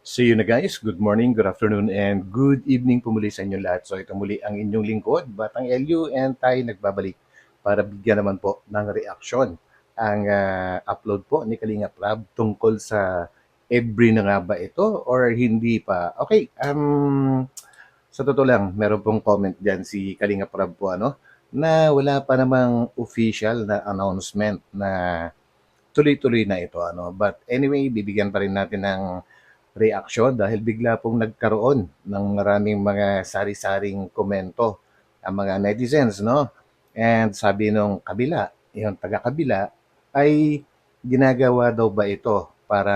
See you na guys. Good morning, good afternoon, and good evening po muli sa inyo lahat. So ito muli ang inyong lingkod, Batang Elio, and tayo nagbabalik para bigyan naman po ng reaksyon ang upload po ni Kalinga Prab tungkol sa every na nga ba ito or hindi pa. Okay, sa totoo lang, meron pong comment dyan si Kalinga Prab po na wala pa namang official na announcement na tuloy-tuloy na ito. But anyway, bibigyan pa rin natin ng reaksyon dahil bigla pong nagkaroon ng maraming mga sari-saring komento ang mga netizens, no? And sabi nung kabila, yung taga-kabila, ay ginagawa daw ba ito para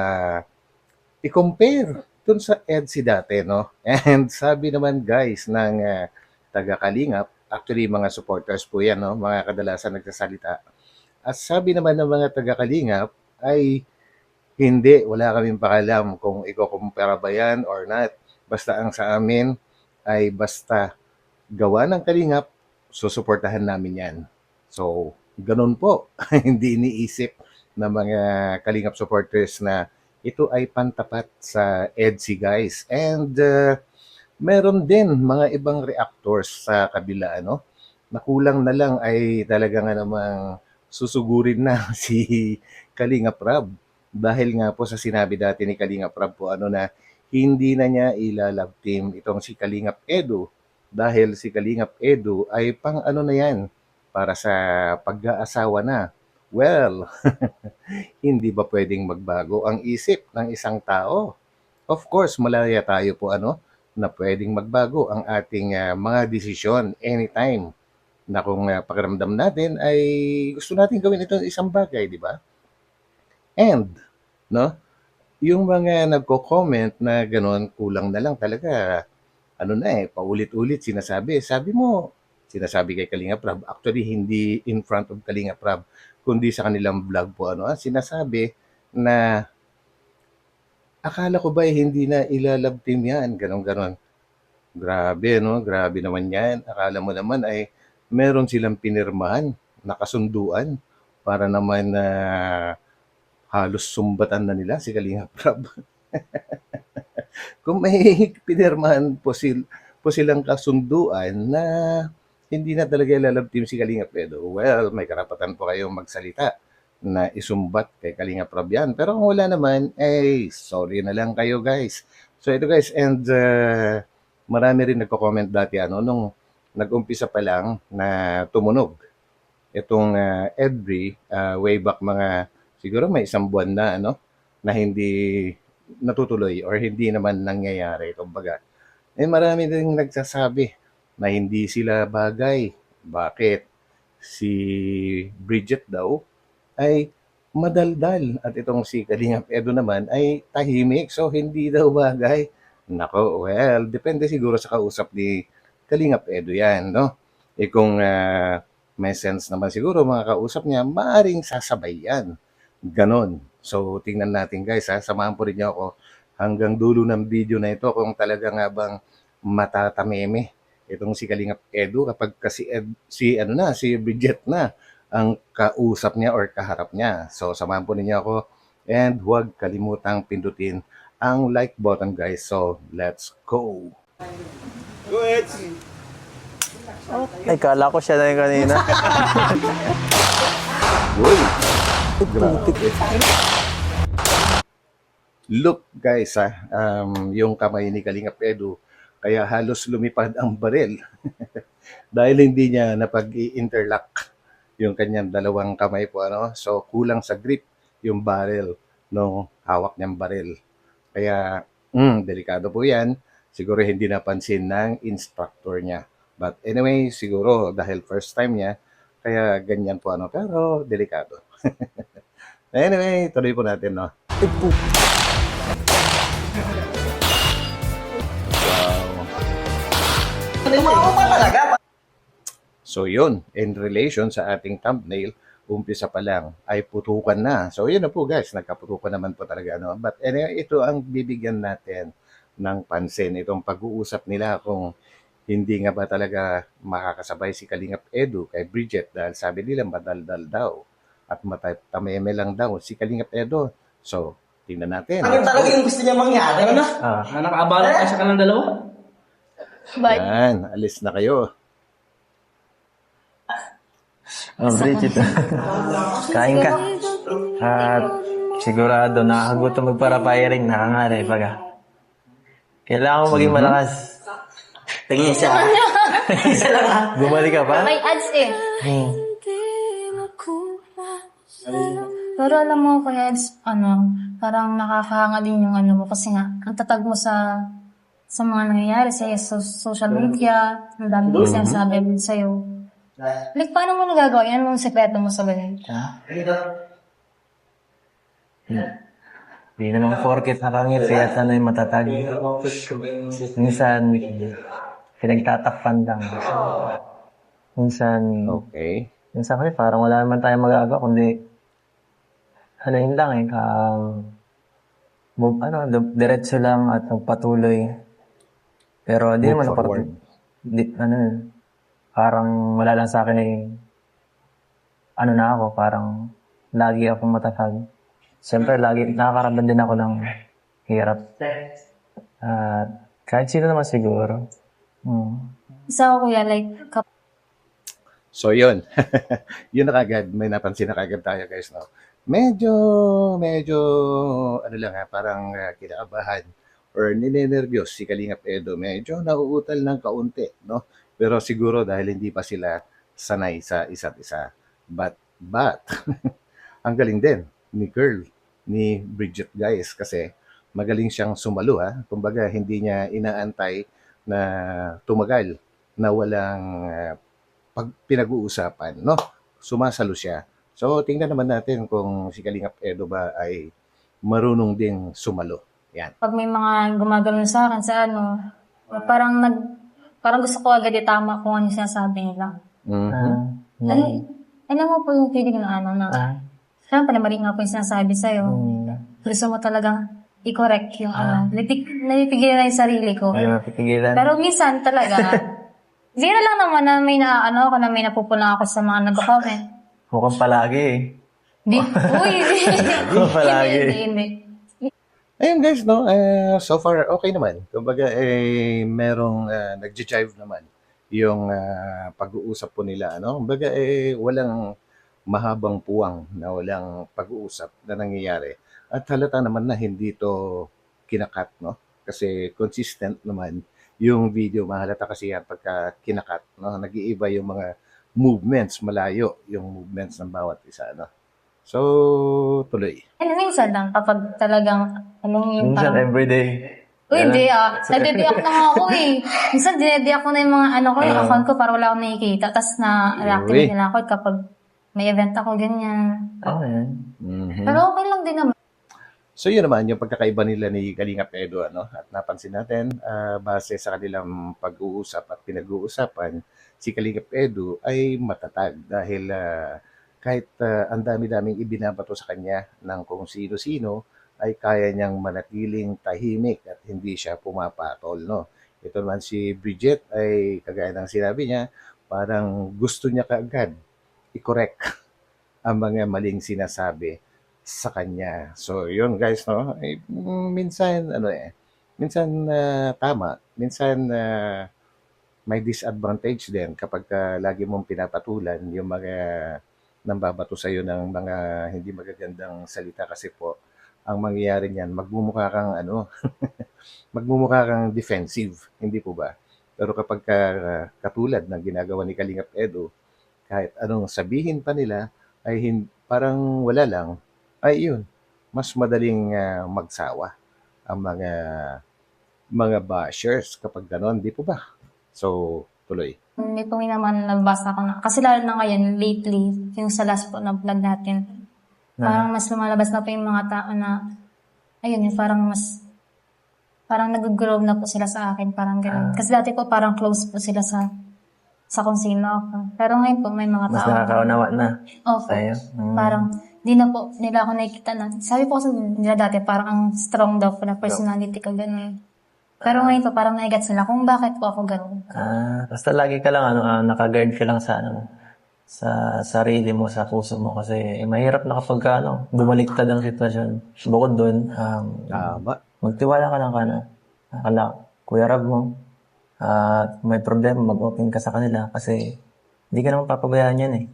i-compare dun sa EDSI dati, no? And sabi naman guys ng taga-Kalingap, actually mga supporters po yan, no? Mga kadalasan nagsasalita. At sabi naman ng mga taga-Kalingap ay hindi, wala kaming pakialam kung iko-kumpara ba yan or not. Basta ang sa amin ay basta gawa ng Kalingap, susuportahan namin yan. So, ganun po. Hindi iniisip ng mga Kalingap supporters na ito ay pantapat sa EDSI guys. And meron din mga ibang reactors sa kabila, Nakulang na lang ay talaga nga namang susugurin na si Kalinga Prab. Dahil nga po sa sinabi dati ni Kalinga Prab po na hindi na niya ilalab team itong si Kalingap Edu dahil si Kalingap Edu ay pang na yan para sa pag-aasawa na. Well, hindi ba pwedeng magbago ang isip ng isang tao? Of course, malaya tayo po na pwedeng magbago ang ating mga desisyon anytime na kung pakiramdam natin ay gusto natin gawin itong isang bagay, di ba? And, no, yung mga nagko-comment na gano'n, kulang na lang talaga. Paulit-ulit sinasabi. Sabi mo, sinasabi kay Kalinga Prab, actually hindi in front of Kalinga Prab, kundi sa kanilang vlog po, sinasabi na akala ko ba hindi na ilalab team yan, ganon-ganon. Grabe, no? Grabe naman yan. Akala mo naman ay meron silang pinirmahan, nakasunduan, para naman na halos sumbatan na nila si Kalinga Prab. Kung may pinirmahan po silang kasunduan na hindi na talaga ilalab team si Kalinga Pedro, well, may karapatan po kayong magsalita na isumbat kay Kalinga Prab yan. Pero kung wala naman, sorry na lang kayo guys. So ito guys, and marami rin nagko-comment dati nung nag-umpisa pa lang na tumunog itong Edri way back mga siguro may isang buwan na na hindi natutuloy or hindi naman nangyayari kumbaga. Marami din nagsasabi na hindi sila bagay. Bakit? Si Bridget daw ay madaldal at itong si Kalingap Edo naman ay tahimik. So, hindi daw bagay. Nako, well, depende siguro sa kausap ni Kalingap Edo yan, no? Kung may sense naman siguro mga kausap niya, maaring sasabay yan. Ganon. So, tingnan natin guys ha. Samahan po rin niyo ako hanggang dulo ng video na ito kung talaga nga bang matatameme itong si Kalingap Edu kapag kasi si Bridget na ang kausap niya or kaharap niya. So, samahan po ninyo ako and huwag kalimutang pindutin ang like button guys. So, let's go! Go ahead. Ay, kala ko siya na yung kanina. Uy! Grabe. Look guys yung kamay ni Kalingap Edu kaya halos lumipad ang baril dahil hindi niya napag-i-interlock yung kanyang dalawang kamay po so kulang sa grip yung barrel ng hawak niyang baril kaya delikado po yan siguro hindi napansin ng instructor niya but anyway siguro dahil first time niya kaya ganyan po pero delikado. Anyway tuloy po natin So yun, in relation sa ating thumbnail, umpisa pa lang ay putukan na. So yun na po guys, nagkaputukan naman po talaga. But anyway, ito ang bibigyan natin ng pansin. Itong pag-uusap nila kung hindi nga ba talaga makakasabay si Kalingap Edu kay Bridget dahil sabi nila madaldal daw at matatameme lang daw si Kalingap Edu. So, Tingnan natin. Ano talaga yung gusto niya mangyari? Ano? Na nakaabala tayo sa kanilang dalawa? But, Yan, alis na kayo. Bridget. Kain ka. At sigurado, nakakagutom magpara-firing, nakangari baga. Kailangan mo maging malakas. Tingin siya. Isa lang ha. Bumalik ka pa? may ads eh. Hmm. Pero alam mo, Kuya Eds, parang nakakahanga din yung mo kasi nga, ang tatag mo sa mga nangyayari sa social media, ang dami ko sinasabi sa'yo. Like, paano mo nagagawa? Yan mo ang sekreto mo sa ganyan. Hindi naman porket nakangit, kaya sana yung matatag. Minsan, pinagtatakpan lang. Minsan Okay. kasi parang wala naman tayong magagawa, kundi yun lang diretso lang at magpatuloy. Pero di Move naman forward. parang wala lang sa akin na ako, parang lagi akong matatag. Siyempre, lagi nakakaramdam din ako ng hirap. At kahit sino naman siguro. Isa ko, Kuya, like, So, yun. Yun na kagad. May napansin na kagad tayo, guys, no? Medyo, parang kinakabahan or ninenervyos si Kalingap Edo. Medyo nauutal ng kaunti, no? Pero siguro dahil hindi pa sila sanay sa isa't isa. But, ang galing din ni Bridget, guys, kasi magaling siyang sumalo, ha? Kumbaga, hindi niya inaantay na tumagal na walang pinag-uusapan, no? Sumasalo siya. So, tingnan naman natin kung si Kalingap Edo ba ay marunong ding sumalo. Yan. pag may mga gumagano sa akin sa parang gusto ko agad itama kung ano yung sinasabi nila. Alam mo po yung feeling na siyempre, mali nga po yung sinasabi sa'yo. Gusto mo talagang i-correct yung napipigilan na yung sarili ko. Ay, mapipigilan. Pero minsan talaga, zero lang naman na may may napupuna ako sa mga nag-comment. Mukhang palagi eh. Palagi. Hindi. Ayun, guys, no? So far, okay naman. Kumbaga, merong nag-jive naman yung pag-uusap po nila, ano? Kumbaga, walang mahabang puwang na walang pag-uusap na nangyayari. At halata naman na hindi to kinakat, no? Kasi consistent naman yung video. Mahalata kasi yan pagka kinakat, no? Nag-iiba yung mga movements, malayo yung movements ng bawat isa, no? So, tuloy. Minsan lang kapag talagang, yung Minsan parang, everyday. uy, hindi nade-deact na nga ako eh. Minsan dine-deact ko na yung mga yung account ko para wala akong nakikita. Tapos na-reactivate nila ako kapag may event ako, ganyan. Yan. Pero okay lang din naman. So yun naman yung pagkakaiba nila ni Kalingap Edo, ano? At napansin natin, base sa kanilang pag-uusap at pinag-uusapan, si Kalingap Edo ay matatag dahil kahit ang dami-daming ibinabato sa kanya ng kung sino-sino, ay kaya niyang manatiling tahimik at hindi siya pumapatol, no? Ito naman si Bridget ay kagaya ng sinabi niya, parang gusto niya kaagad i-correct ang mga maling sinasabi sa kanya. So, yun guys, no? Minsan, minsan tama, minsan may disadvantage din kapag lagi mong pinapatulan yung mga nambabato sa iyo ng mga hindi magagandang salita kasi po ang mangyayari niyan magmumukha kang magmumukha kang defensive, hindi po ba? Pero kapag katulad ng ginagawa ni Kalingap Edo, kahit anong sabihin pa nila ay parang wala lang, ay yun, mas madaling magsawa ang mga bashers kapag ganon, di po ba? So, tuloy. Ito naman nabasa ko na. Kasi lalo na ngayon, lately, yung sa last po na vlog natin, parang mas lumalabas na po yung mga tao na, ayun, yung parang nag-grow na po sila sa akin, parang gano'n. Kasi dati po parang close po sila sa kung sino ako. Pero ngayon po may mga Mas tao. nakakaunawa na. Opo. Sa'yo. Parang, di na po nila ako nakikita na. Sabi po kasi nila dati, parang ang strong daw po na personality ko, gano'n. Pero ngayon po, parang naigat sila kung bakit po ako gano'n. Basta lagi ka lang, naka-guard ka lang sa sa sarili mo, sa puso mo kasi mahirap na kapag bumaliktad ang sitwasyon. Bukod doon, Tama. magtiwala ka lang kala Kuya Rab mo. At may problema, mag-open ka sa kanila kasi hindi ka naman papabayaan yan eh.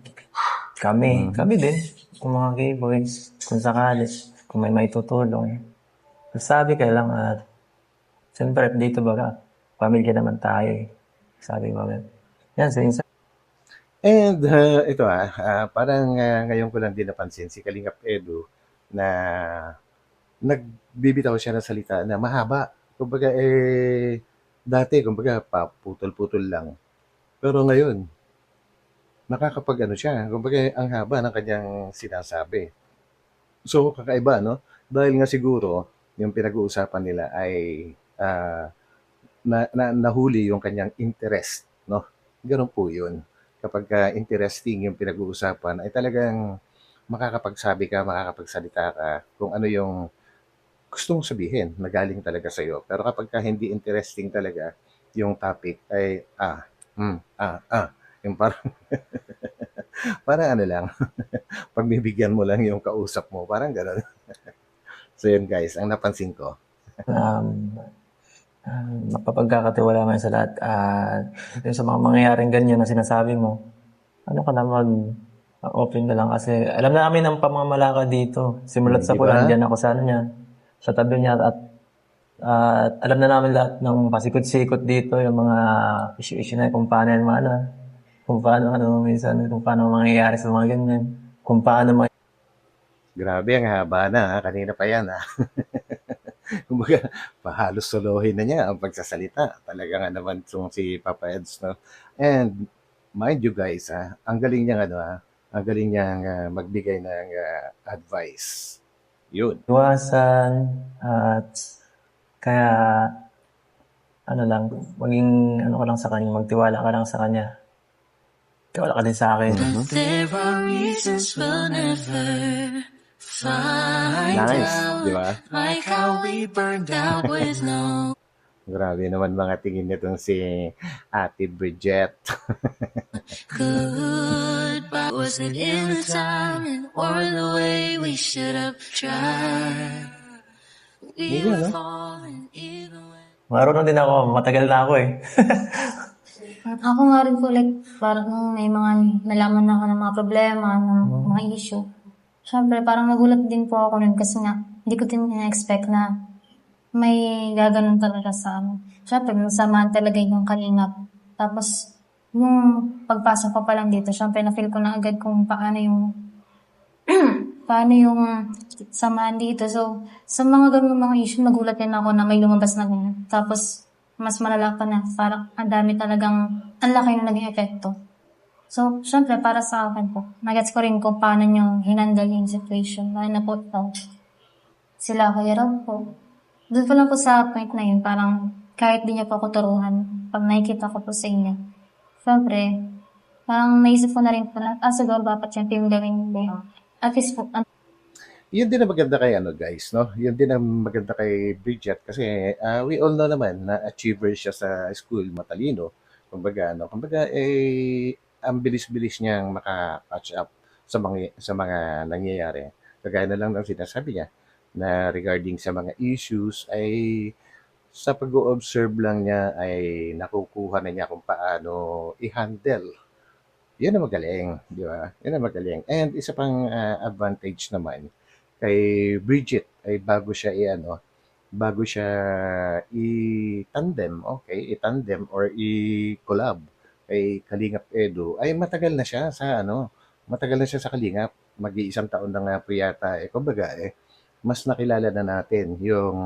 Kami din, kung mga gay boys, kung sakali, kung may tutulong. Sabi ka lang at siyempre dito baga, pamilya naman tayo eh. Sabi mo. Yan, so And ito parang ngayon ko lang din napansin si Kalingap Edu na nagbibitaw siya ng salita na mahaba. Kumbaga dati kumbaga paputol-putol lang. Pero ngayon, nakakapag ano siya, kumbaga ang haba ng kanyang sinasabi. So kakaiba no? Dahil nga siguro yung pinag-uusapan nila ay ah, nahuli yung kanyang interest, no? Gano'n po 'yun. Kapag interesting yung pinag-uusapan ay talagang makakapagsabi ka, makakapagsalita ka kung ano yung gusto mong sabihin na galing talaga sa'yo. Pero kapagka hindi interesting talaga yung topic ay, yung parang parang ano lang, pagbibigyan mo lang yung kausap mo, parang gano'n. So yun guys, ang napansin ko. um, mapapagkakatiwala man sa lahat at yung sa mga mangyayaring ganyan na sinasabi mo, ano ka na open na lang kasi alam namin ang pamamalakad dito. Simulat sa Di ko, ba? nandiyan ako sa ano niya, sa tabi niya at alam na namin lahat ng pasikot-sikot dito, yung mga issue na kung paano yung kung paano minsan, kung paano mangyayari sa mga ganyan, kung paano Grabe, ang haba na kanina pa yan Kumbaga, pahalos solohin na niya ang pagsasalita. Talaga nga naman itong si Papa Eds, no? And mind you guys, ang galing niyang ang galing niyang magbigay ng advice. Yun. iwasan at kaya ano lang, maging ano ka lang sa kanya, magtiwala ka lang sa kanya. Tiwala ka din sa akin. There are reasons we'll never find Nice, out. di ba? Like how we burned out with no Grabe naman mga tingin nitong si Ate Bridget. goodbye. Was it in the timing or the way we should have tried? We Hindi, were no? falling either way. Marunong din ako, matagal na ako eh. Ako nga rin po, like, parang nung may mga nalaman na ako ng mga problema, ng mga issue. Siyempre, parang nagulat din po ako nun kasi nga, hindi ko din na-expect na may gaganon talaga sa amin. Siyempre, samahan talaga yung kalingap. Tapos, yung pagpasok ko pa lang dito, siyempre, na-feel ko na agad kung paano yung paano yung samahan dito. So, sa mga ganung mga issue, nagulat din ako na may lumabas na ganyan. Tapos, mas malala pa na, parang ang dami talagang, ang laki na naging epekto. So, syempre, para sa akin po, nagets ko rin kung paano nyo hinandle yung situation. Lalo na po ito, sila Kuya Rob po. Doon pa lang po sa point na yun, parang kahit di niya po ako turuhan, pag nakikita ko po sa inyo, syempre, parang naisip ko na rin po na, siguro dapat yan yung gawin mo. At least po, Yun din ang maganda kay guys, no? Yun din ang maganda kay Bridget kasi we all know naman na achiever siya sa school, matalino. Kumbaga ang bilis-bilis niyang maka-catch up sa mga nangyayari. Kagaya na lang ng sinasabi niya na regarding sa mga issues ay sa pag-o-observe lang niya ay nakukuha na niya kung paano i-handle. Yun ang magaling, di ba? Yun ang magaling. And isa pang advantage naman kay Bridget ay bago siya i-tandem, okay, i-tandem or i-collab kay Kalingap Edu, ay matagal na siya sa Kalingap. Mag-iisang taon na nga po yata. Kumbaga, mas nakilala na natin yung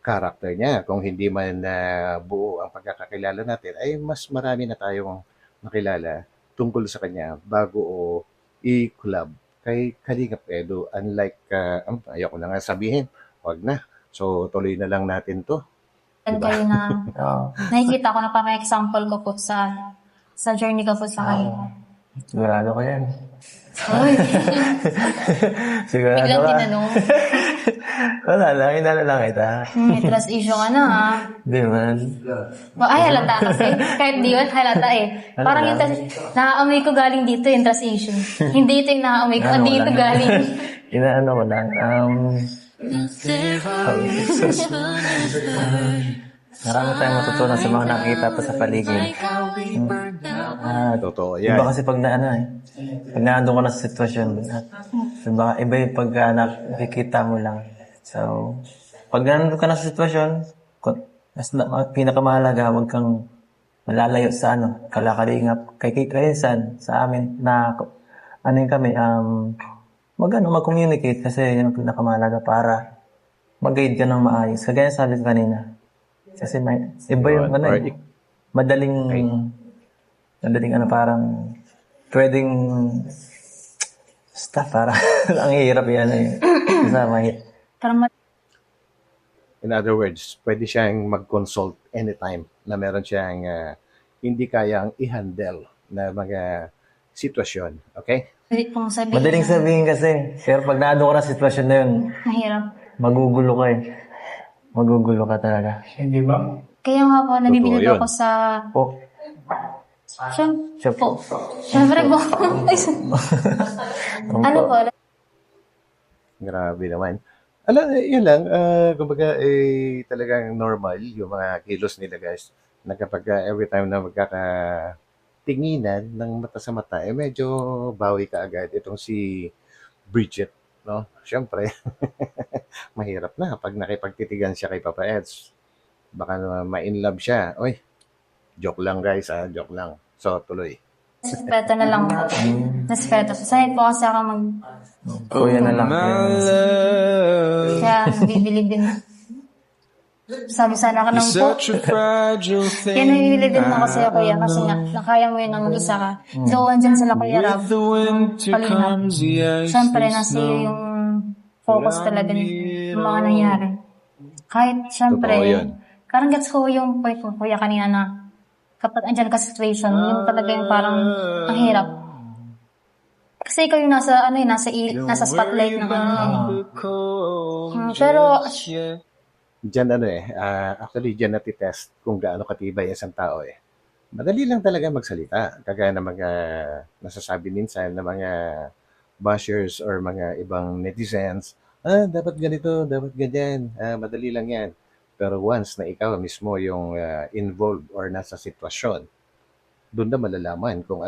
character niya. Kung hindi man na buo ang pagkakakilala natin, ay mas marami na tayong nakilala tungkol sa kanya bago i-collab kay Kalingap Edu. Unlike, ayoko na nga sabihin, wag na. So, tuloy na lang natin to. kayo na, Oo. nakikita ko na parang example ko po sa journey ko po sa kanila. Sigurado ko yan. Uy, Sigurado biglang ka. tinanong. Wala lang, hinala lang kita. May trust issue ka na ha. Di man. Ay, halata kasi. Kahit di man, halata eh. Parang yung naaamoy ko galing dito yung trust issue. Hindi ito yung naaamoy ko, dito galing. Inaano ko lang, marami tayong matutunan sa mga nakikita pa sa paligid. Totoo Iba yan. kasi pag pag naandun ka na sa sitwasyon, iba yung pag nakikita mo lang. So, pag naandun ka na sa sitwasyon, pinakamahalaga, huwag kang malalayo sa kalakalingap. Kay San, sa amin, na, yun kami, mag-communicate kasi yun ang pinakamahalaga para mag-guide ka ng maayos. Kagaya sabi ko kanina. Kasi iba yung madaling parang pwedeng parang ang hirap yan Kasama Parang In other words, pwede siyang mag-consult anytime na meron siyang hindi kayang i-handle na mga sitwasyon. Okay? madaling pong sabihin. madaling sabihin kasi. Pero pag naano ka na sa sitwasyon na yun, Mahirap. magugulo ka Magugulo ka talaga. Kaya nga po, nabibilib yun. ako sa... Oh, Siyempre po. Ano po? Grabe naman. Yun lang, kumbaga, talagang normal yung mga kilos nila guys. Na kapag every time na magkakatinginan ng mata sa mata, medyo bawi ka agad. Itong si Bridget, no? Siyempre, mahirap na pag nakipagtitigan siya kay Papa Eds. Baka ma-inlove siya. Oy, joke lang guys, joke lang. So, tuloy. Respeto na lang po. Respeto. Sanay po kasi ako kuya na lang. Kaya nabibilib din. Sabi sana ako ng po. Kaya nabibilib din mo kasi ako yan. Kasi nga, nakaya mo yun na mag-isa ka. So, andyan sila Kuya Rab. Kalingap. Siyempre, nasa iyo yung focus talaga ng mga nangyari. Kahit, siyempre, Totoo yun. karang gets ko yung point ko, Kuya, kanina na kapag andyan ka sa situation, yun talaga yung parang ang hirap. Kasi ikaw yung nasa spotlight ng pero, Diyan actually diyan natitest kung gaano katibay isang tao eh. Madali lang talaga magsalita. Kagaya ng mga nasasabi minsan ng mga bashers or mga ibang netizens, dapat ganito, dapat ganyan, madali lang yan. Pero once na ikaw mismo yung involved or nasa sitwasyon, doon na malalaman kung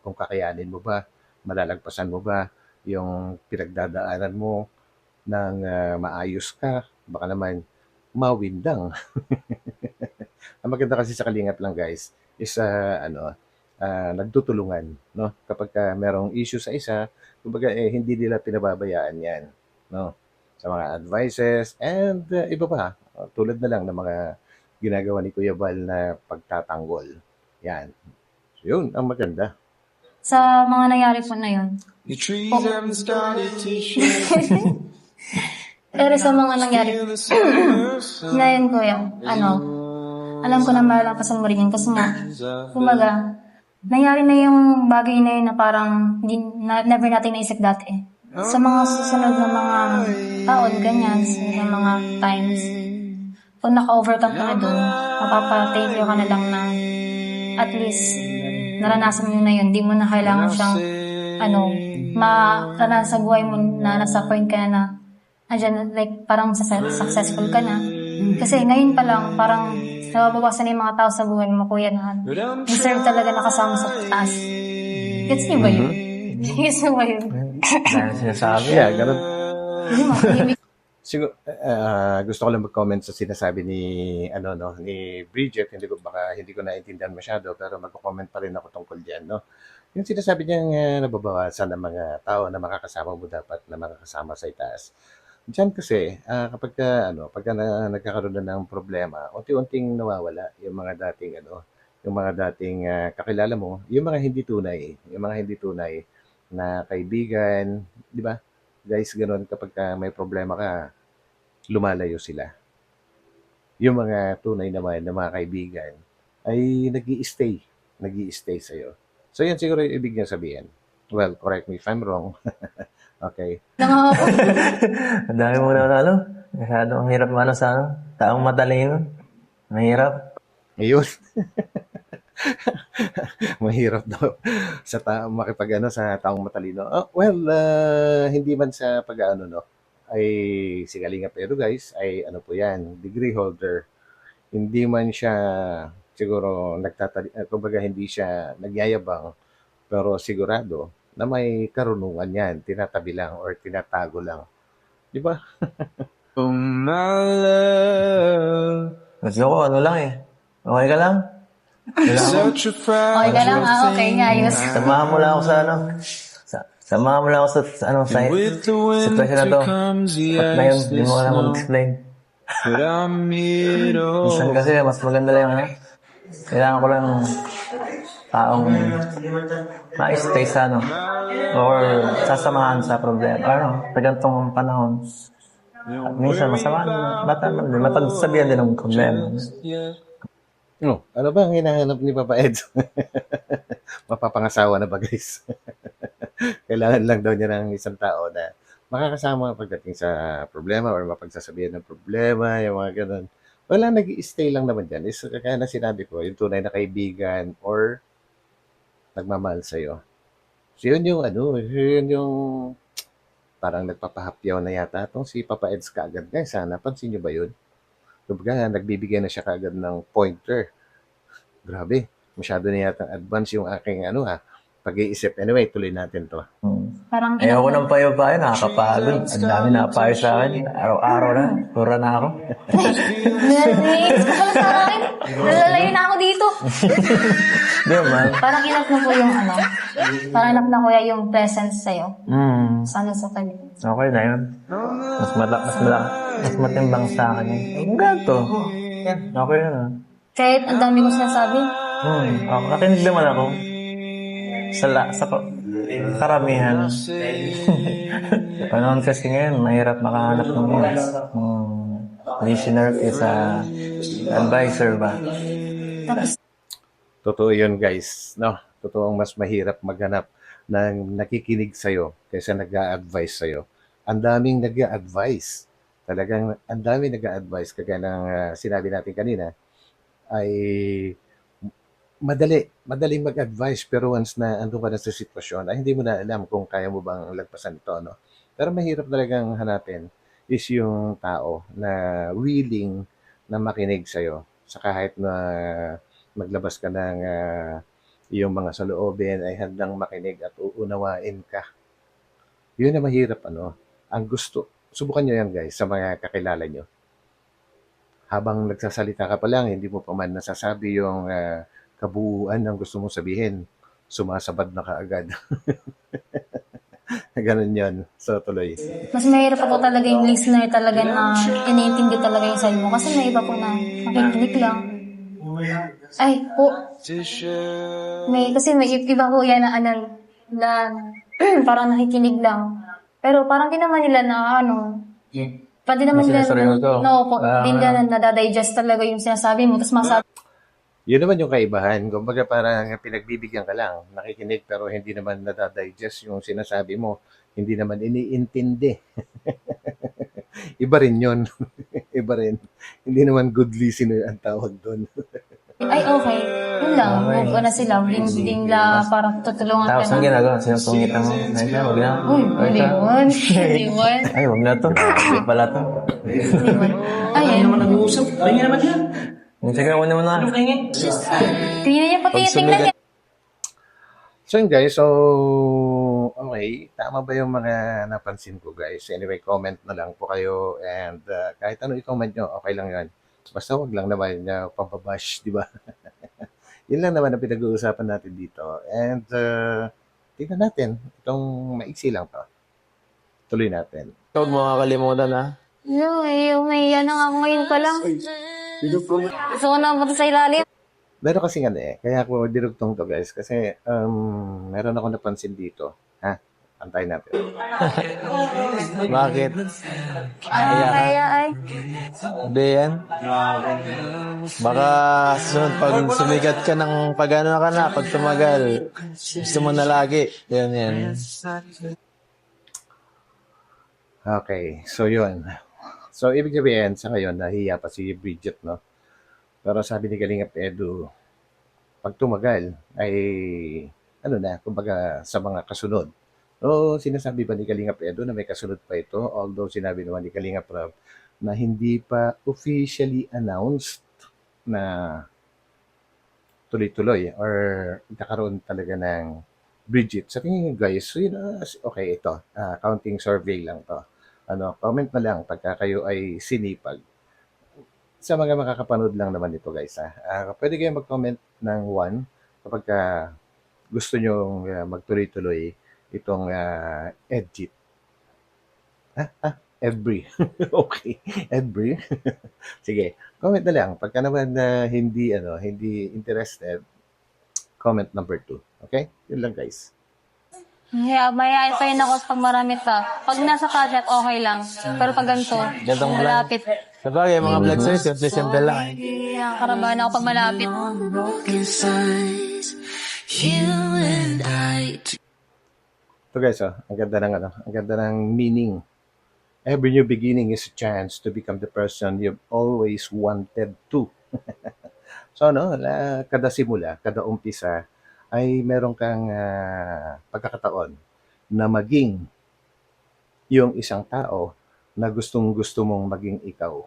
kung kakayanin mo ba, malalagpasan mo ba yung pinagdadaanan mo ng maayos ka, baka naman mawindang. Ang maganda kasi sa Kalingap lang guys is nagtutulungan, no? Kapag merong issue sa isa, kumbaga hindi nila pinababayaan 'yan, no? Sa mga advices and iba pa, tulad na lang ng mga ginagawa ni Kuya Val na pagtatanggol. 'Yan. So, 'yun ang maganda. sa mga nangyari po na yun, pero sa mga nangyari na yun, Kuya, alam ko na malalampasan mo rin yun kasi nga, kumbaga, nangyari na yung bagay na yun na parang never natin naisip dati. Sa mga susunod na mga taon, ganyan, sa mga times, kung naka-overcome ka na dun, mapapa-take ka na lang na at least naranasan mo na yun. Di mo na kailangan siyang maranasan sa buhay mo na nasa point ka na andyan, like, parang successful ka na. Kasi ngayon pa lang, parang nababawasan na yung mga tao sa buhay mo, Kuya, na deserve talaga nakasama sa taas. Gets niyo ba yun? Gets niyo ba yun? Dahil sinasabi. Yeah, ganun. Hindi mo, Siguro, gusto ko lang mag-comment sa sinasabi ni Bridget. Hindi ko naintindihan masyado, pero magko-comment pa rin ako tungkol diyan, no? Yung sinasabi niya nababawasan ng mga tao na makakasama mo dapat na makakasama sa itaas. Diyan kasi, pagka nagkakaroon na ng problema, unti-unting nawawala yung mga dating kakilala mo, yung mga hindi tunay na kaibigan, di ba? Guys, ganoon kapag may problema ka, lumalayo sila. Yung mga tunay naman na mga kaibigan ay nag-i-stay sa'yo. So yan siguro yung ibig niya sabihin. Well, correct me if I'm wrong. Okay. Nangako. Ang dami mo na ano. Masyadong hirap ano sa ano. Taong matalino. Mahirap. Ayun. Mahirap daw sa sa taong matalino. Well, hindi man sa pag-ano, no, ay si Kalinga Pero guys, ay ano po yan, degree holder. Hindi man siya siguro kumbaga hindi siya nagyayabang, pero sigurado na may karunungan yan, tinatabi lang or tinatago lang. Di ba? Oh, my love. Gusto ko ano lang eh. Okay ka lang? Such a Okay ka lang, okay nga, ayos. Samahan mo lang ako sa ano. Samahan mo lang ako sa ano sa With the sitwasyon na to. winter comes the At ngayon, ice, hindi the mo alam snow. mag-explain. But I'm here to Minsan kasi mas maganda lang ano. Kailangan ko lang taong ma-stay sa ano. Or sasamahan sa problema. Ano, sa ganitong panahon. At minsan masama, mapagsabihan din ng problema. yeah. No, ano ba ang hinahanap ni Papa Ed? Mapapangasawa na ba guys? Kailangan lang daw niya ng isang tao na makakasama pagdating sa problema or mapagsasabihan ng problema, yung mga ganun. Wala, nag-i-stay lang naman dyan. Is, kaya na sinabi ko, yung tunay na kaibigan or nagmamahal sa'yo. So yun yung ano, yun yung parang nagpapahapyaw na yata itong si Papa Eds kaagad. Guys, sana, pansin nyo ba yun? Kumbaga, nagbibigay na siya kaagad ng pointer. Grabe, masyado na yata advance yung aking pag-iisip. Anyway, tuloy natin to. Parang Ayoko ng payo-payo, nakakapagod. Ang dami na payo sa akin. Araw-araw na. Pura na ako. Nainis ko pala sa akin. Nalalayo na ako dito. Di ba, man? Parang enough na po yung ano. Parang enough na kuya yung presence sa'yo. Sana sa tabi. Okay na yun. Mas matimbang sa akin yun. Ang ganito. Okay na. Kahit ang dami ko sinasabi. Nakinig naman ako. Sa karamihan. Panahon kasi ngayon, mahirap makahanap ng listener kaysa advisor ba? Tapos, Totoo yun, guys. No, totoong mas mahirap maghanap ng nakikinig sa'yo kaysa nag-a-advise sa'yo. Ang daming nag-a-advise. Talagang ang daming nag-a-advise. Kagaya ng sinabi natin kanina, ay madaling mag-advise pero once na andun ka na sa sitwasyon, ay hindi mo na alam kung kaya mo bang lagpasan ito, no? Pero mahirap talagang hanapin is yung tao na willing na makinig sa'yo sa kahit na maglabas ka ng iyong mga saloobin ay handang makinig at uunawain ka. Yun na mahirap, ano? Ang gusto, subukan nyo yan guys sa mga kakilala nyo. Habang nagsasalita ka pa lang, hindi mo pa man nasasabi yung kabuuan ng gusto mong sabihin. Sumasabad na kaagad. Ganun yun. So, tuloy. mas mahirap po talaga yung listener talaga na iniintindi talaga yung sa'yo mo. Kasi may iba po na nakikinig lang. Ay, po. Kasi may iba po yan na parang nakikinig lang. Pero parang di naman nila na pwede naman nila Sinaseryoso. di nila nadadigest talaga yung sinasabi mo. Tapos masabi Yun naman yung kaibahan. Kumbaga parang pinagbibigyan ka lang. Nakikinig pero hindi naman nadadigest yung sinasabi mo. Hindi naman iniintindi. Iba rin yun. Iba rin. Hindi naman good listener ang tawag doon. ay okay, yun lang. Move on na sila. Hindi nila parang tutulungan ka Tapos ang na. ginagawa, sinusungitan mo. Ay, wag na. Uy, hindi yun. Hindi yun. Ay, wag na to. Hindi pala to. Hindi yun. Ay, naman nag-uusap. Pahinga naman yan. Sige, wag naman na. tingnan niya pati tingnan niya. So yun guys, so okay, tama ba yung mga napansin ko guys? Anyway, comment na lang po kayo and kahit ano i-comment nyo, okay lang yan. Basta wag lang naman pampabash, di ba? Yun lang naman ang pinag-uusapan natin dito. And tingnan natin, itong maiksi lang to. Tuloy natin. Huwag mo kakalimutan ha. No, umahiya na nga ako ngayon pa lang. Gusto ko na punta sa ilalim. Meron kasi kaya ako dirugtong to guys, kasi meron ako napansin dito. Ha? Antayin natin. Bakit? Kaya ay. Hindi yan. Baka sunod pag sumikat ka ng pag tumagal, gusto mo na lagi. Yan. Okay, so yun. So, ibig sabihin, sa ngayon, nahiya pa si Bridget, no? Pero sabi ni Kalingap Edu, pag tumagal, ay, ano na, kumbaga, sa mga kasunod. So, sinasabi ba ni Kalingap Edu na may kasunod pa ito? Although, sinabi naman ni Kalingap Rob na hindi pa officially announced na tuloy-tuloy or kakaroon talaga ng Bridget. Sa tingin niyo guys, so yun, okay ito, counting survey lang to. Ano, comment na lang pagka kayo ay sinipag. Sa mga makakapanood lang naman ito guys. Pwede kayong mag-comment ng 1 kapag gusto nyo magtuloy-tuloy itong Edgit. Every. Okay. Every. Sige. Comment na lang. Pagka naman hindi interested, comment number 2. Okay? Yun lang guys. Yeah, mayayain pa yun ako pag marami pa. Pag nasa project, okay lang. Pero pag ganito, Gantong malapit. Sabagay, mga vlog sa'yo, simple lang eh. Karabahan ako pag malapit. On broken signs, you and I. Ito guys, ang ganda ng ang ganda ng meaning. Every new beginning is a chance to become the person you've always wanted to. So kada simula, kada umpisa ay meron kang pagkakataon na maging yung isang tao na gustong-gusto mong maging ikaw.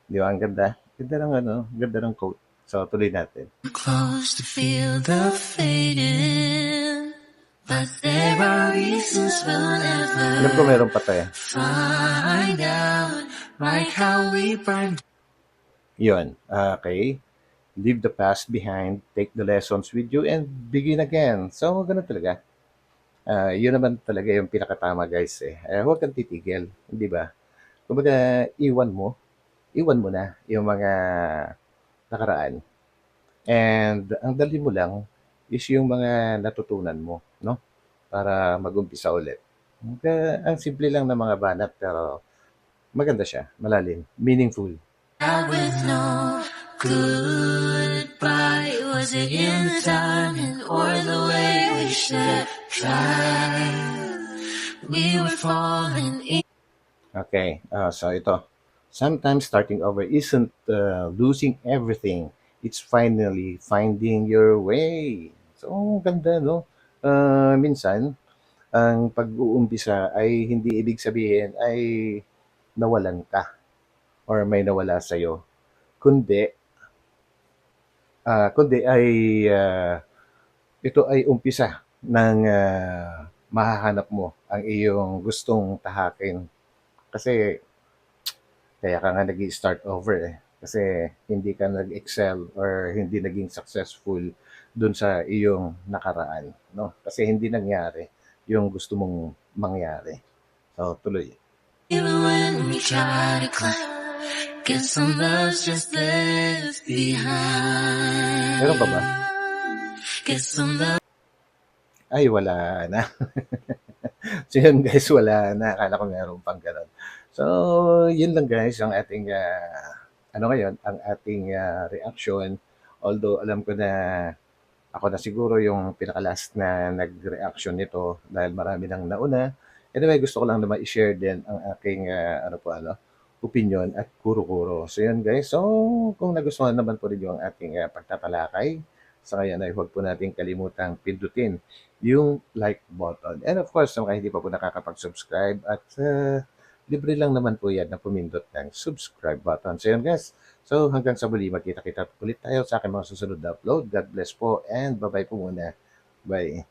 Di ba? Ang ganda. Ganda ng quote. So, tuloy natin. Close to feel the fading, but there are reasons we'll never Alam ko meron pa tayo. find out, like how we burned. Yun. Okay. Leave the past behind, take the lessons with you, and begin again. So, ganun talaga. Yun naman talaga yung pinakatama guys eh. Huwag kang titigil. Di ba? Kumbaga, iwan mo na yung mga nakaraan. And ang dali mo lang is yung mga natutunan mo, no? Para mag-umpisa ulit. Ang simple lang ng mga banat pero maganda siya, malalim, meaningful. Out with no goodbye. Was it in the timing or the way we should try? We were falling in. Okay, so ito. Sometimes starting over isn't losing everything. It's finally finding your way. So, ganda, no? Minsan, ang pag-uumpisa ay hindi ibig sabihin ay nawalan ka or may nawala sa'yo. Kundi ay ito ay umpisa ng mahahanap mo ang iyong gustong tahakin. Kasi kaya ka nga nag-start over eh. Kasi hindi ka nag-excel or hindi naging successful dun sa iyong nakaraan. No? Kasi hindi nangyari yung gusto mong mangyari. So, tuloy. Even when we try to climb, guess some love's just left behind. Meron pa ba? Guess some love. Ay, wala na. So yun guys, wala na. Akala ko meron pang ganun. So, yun lang guys ang ating, ang ating reaction. Although alam ko na ako na siguro yung pinaka-last na nag-reaction nito dahil marami nang nauna. Anyway, gusto ko lang naman i-share din ang aking opinion at kuro-kuro. So yun guys. So kung nagustuhan naman po ninyo ang ating pagtatalakay, sa ngayon ay huwag po natin kalimutang pindutin yung like button. And of course, sa mga hindi pa po nakakapag-subscribe at libre lang naman po yan na pumindot ng subscribe button. So yun guys. So hanggang sa muli, magkita-kita ulit tayo sa aking mga susunod na upload. God bless po and bye-bye po muna. Bye.